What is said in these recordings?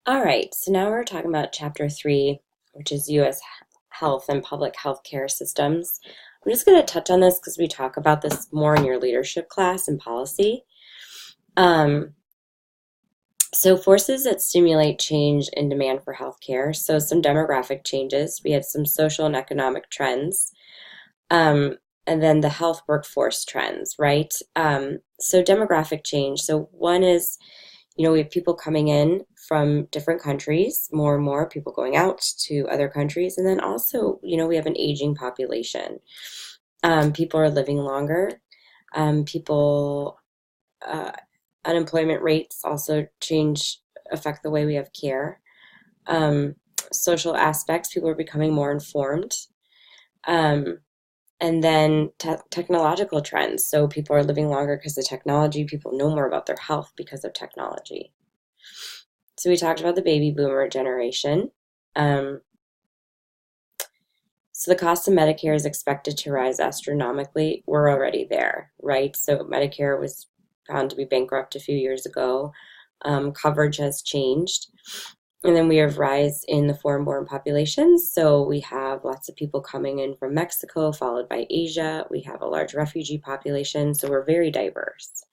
All right, so now we're talking about Chapter 3, which is U.S. health and public health care systems. I'm just going to touch on this because we talk about this more in your leadership class and policy. Um, so, forces that stimulate change in demand for healthcare. So, some demographic changes. We had some social and economic trends. And then the health workforce trends, right? So, demographic change. So, one is we have people coming in from different countries, more and more people going out to other countries. And then also, we have an aging population. People are living longer. People, uh, unemployment rates also affect the way we have care. Um, Social aspects, people are becoming more informed. Um, and then technological trends. So people are living longer because of technology. People know more about their health because of technology. So we talked about the baby boomer generation. Um, so the cost of Medicare is expected to rise astronomically. We're already there, right? So Medicare was found to be bankrupt a few years ago. Coverage has changed. And then we have rise in the foreign-born populations. So we have lots of people coming in from Mexico, followed by Asia. We have a large refugee population, so we're very diverse.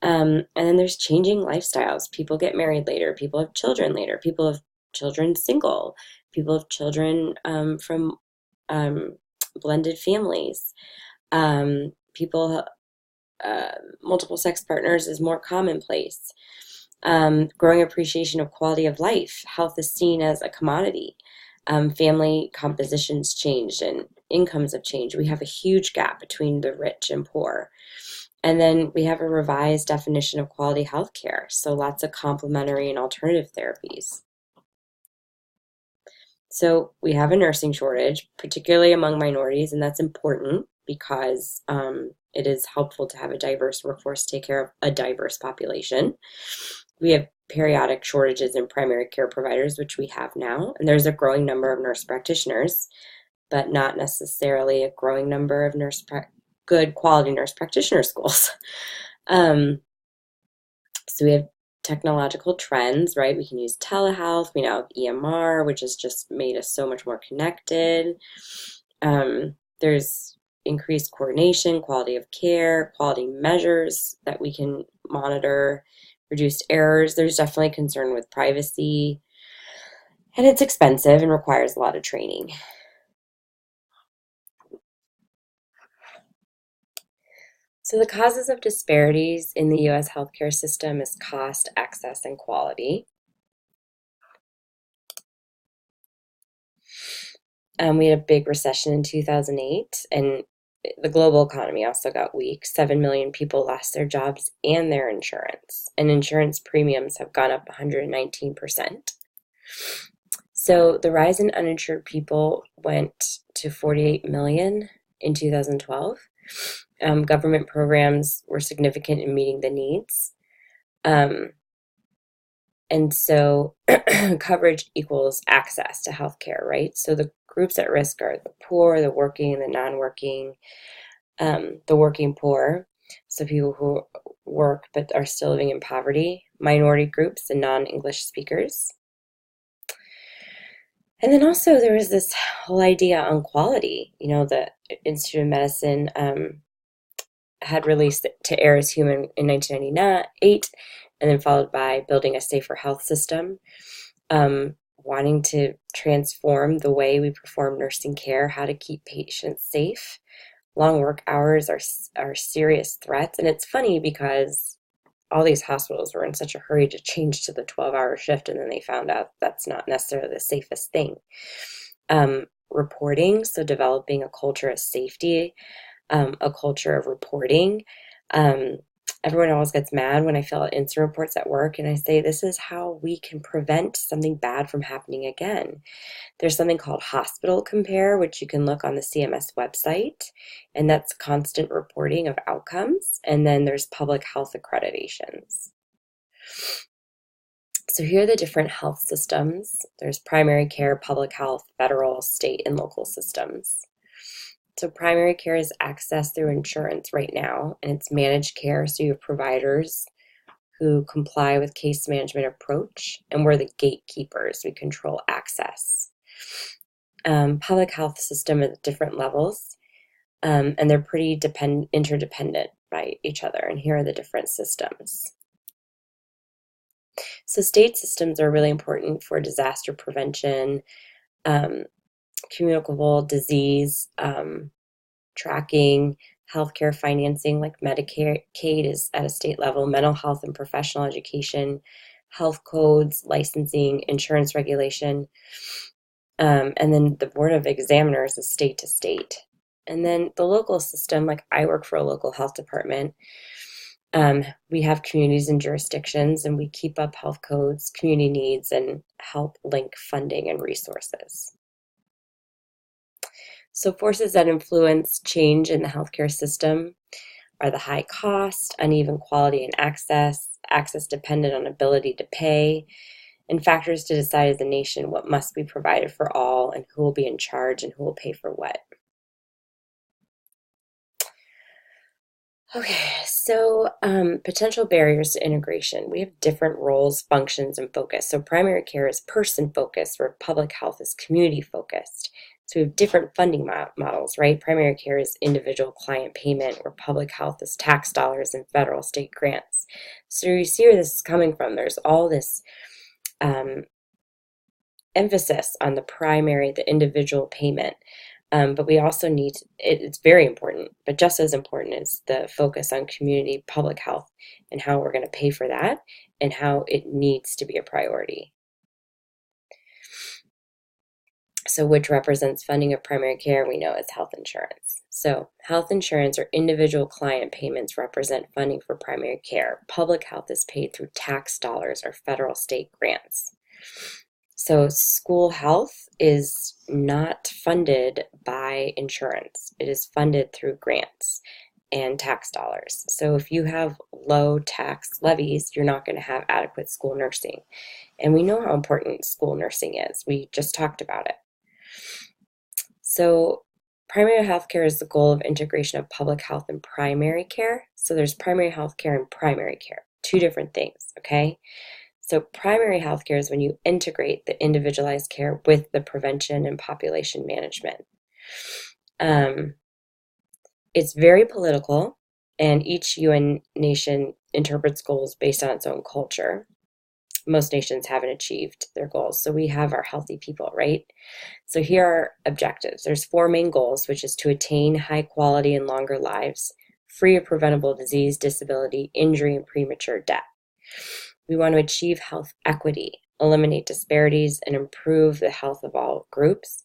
And then there's changing lifestyles. People get married later. People have children later. People have children single. People have children from um, blended families. People, multiple sex partners is more commonplace. Growing appreciation of quality of life. Health is seen as a commodity. Family compositions changed and incomes have changed. We have a huge gap between the rich and poor. And then we have a revised definition of quality health care. So lots of complementary and alternative therapies. So we have a nursing shortage, particularly among minorities, and that's important because it is helpful to have a diverse workforce take care of a diverse population. We have periodic shortages in primary care providers, which we have now, and there's a growing number of nurse practitioners, but not necessarily a growing number of good quality nurse practitioner schools. Um, so we have technological trends, right? We can use telehealth. We now have EMR, which has just made us so much more connected. There's increased coordination, quality of care, quality measures that we can monitor, reduced errors. There's definitely concern with privacy, and it's expensive and requires a lot of training. So the causes of disparities in the U.S. healthcare system is cost, access, and quality. We had a big recession in 2008, and the global economy also got weak. 7 million people lost their jobs and their insurance, and insurance premiums have gone up 119%. So the rise in uninsured people went to 48 million in 2012. Government programs were significant in meeting the needs. Um, and so coverage equals access to healthcare, right? So the groups at risk are the poor, the working, the non-working, the working poor, so people who work but are still living in poverty, minority groups, and non-English speakers. And then also there was this whole idea on quality. The Institute of Medicine had released To Err is Human in 1998, and then followed by Building a Safer Health System, wanting to transform the way we perform nursing care, how to keep patients safe. Long work hours are serious threats, and it's funny because all these hospitals were in such a hurry to change to the 12-hour shift, and then they found out that's not necessarily the safest thing. Reporting, so developing a culture of safety, a culture of reporting. Everyone always gets mad when I fill out incident reports at work, and I say this is how we can prevent something bad from happening again. There's something called Hospital Compare, which you can look on the CMS website, and that's constant reporting of outcomes. And then there's public health accreditations. So here are the different health systems. There's primary care, public health, federal, state, and local systems. So primary care is accessed through insurance right now, and it's managed care, so you have providers who comply with case management approach, and we're the gatekeepers. We control access. Public health system at different levels, and they're pretty interdependent by each other. And here are the different systems. So state systems are really important for disaster prevention, communicable disease tracking, healthcare financing like Medicaid is at a state level, mental health and professional education, health codes, licensing, insurance regulation, and then the Board of Examiners is state to state. And then the local system, like I work for a local health department, we have communities and jurisdictions, and we keep up health codes, community needs, and help link funding and resources. So forces that influence change in the healthcare system are the high cost, uneven quality and access dependent on ability to pay, and factors to decide as a nation what must be provided for all and who will be in charge and who will pay for what. Okay, so potential barriers to integration. We have different roles, functions, and focus. So primary care is person-focused, where public health is community-focused. So we have different funding models, right? Primary care is individual client payment, where public health is tax dollars and federal state grants. So you see where this is coming from. There's all this emphasis on the primary, the individual payment. But we also need, it's very important, but just as important is the focus on community public health and how we're going to pay for that and how it needs to be a priority. So which represents funding of primary care, we know as health insurance. So health insurance or individual client payments represent funding for primary care. Public health is paid through tax dollars or federal state grants. So school health is not funded by insurance. It is funded through grants and tax dollars. So if you have low tax levies, you're not going to have adequate school nursing. And we know how important school nursing is. We just talked about it. So primary health care is the goal of integration of public health and primary care. So there's primary health care and primary care, two different things, okay? So primary health care is when you integrate the individualized care with the prevention and population management. It's very political, and each UN nation interprets goals based on its own culture. Most nations haven't achieved their goals, so we have our healthy people, right? So here are objectives. There's 4 main goals, which is to attain high quality and longer lives, free of preventable disease, disability, injury, and premature death. We want to achieve health equity, eliminate disparities, and improve the health of all groups.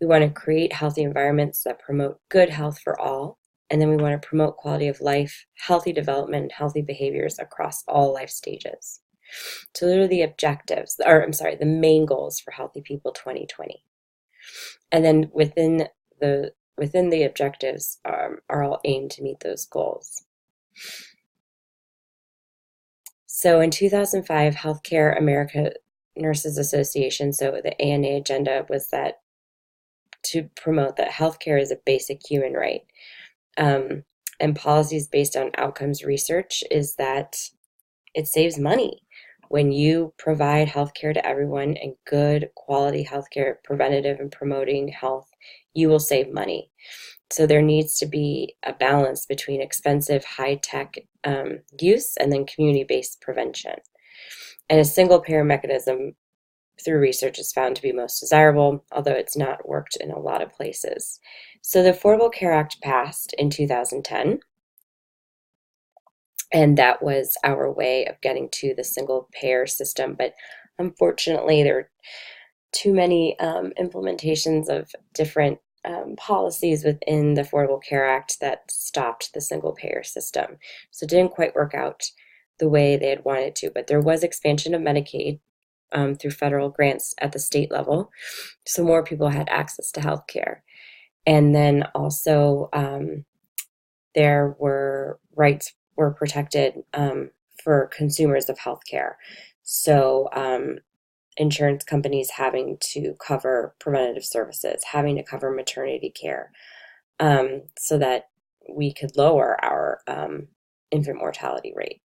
We want to create healthy environments that promote good health for all. And then we want to promote quality of life, healthy development, and healthy behaviors across all life stages. So those are the objectives, the main goals for Healthy People 2020. And then within the objectives are all aimed to meet those goals. So in 2005, Healthcare America Nurses Association, so the ANA agenda was that to promote that healthcare is a basic human right. And policies based on outcomes research is that it saves money. When you provide healthcare to everyone and good quality healthcare, preventative and promoting health, you will save money. So there needs to be a balance between expensive, high-tech use and then community-based prevention. And a single-payer mechanism through research is found to be most desirable, although it's not worked in a lot of places. So the Affordable Care Act passed in 2010, and that was our way of getting to the single-payer system. But unfortunately, there are too many implementations of different policies within the Affordable Care Act that stopped the single-payer system. So it didn't quite work out the way they had wanted to, but there was expansion of Medicaid through federal grants at the state level, so more people had access to health care. And then also there were rights were protected for consumers of health care. So insurance companies having to cover preventative services, having to cover maternity care, so that we could lower our infant mortality rate.